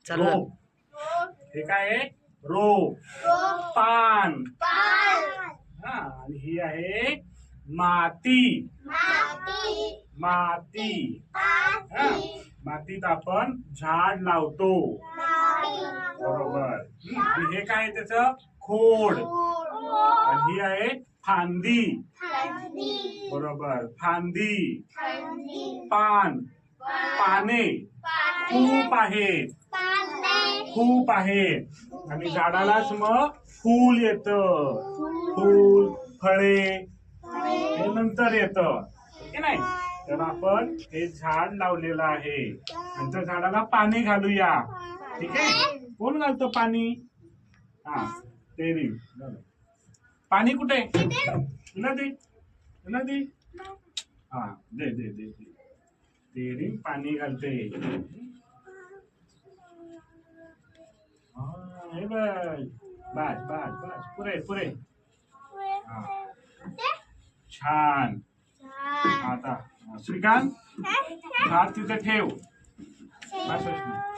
चला. रोप. हे काय आहे? रोप. पान. हा, आणि ही आहे माती. माती. हा, मातीत आपण झाड लावतो. बरोबर. आणि हे काय आहे त्याचं? खोड. आणि ही आहे फांदी. बरोबर, फांदी. पान. पाने खूप आहेत. खूप आहेत. आणि झाडालाच मग फूल येतं. फूल, फळे हे नंतर येतं, की नाही? तर आपण हे झाड लावलेलं आहे. नंतर झाडाला पाणी घालूया. ठीक आहे? कोण घालतं पाणी? हा, तेरी. पाणी कुठे? तुला दे, तुला दे. हा, दे दे दे. तेरी पाणी घालते. हे बघ. बस बस बस, पुरे पुरे. हा, छान. आता श्रीकांत, हात तिथे ठेव. बस.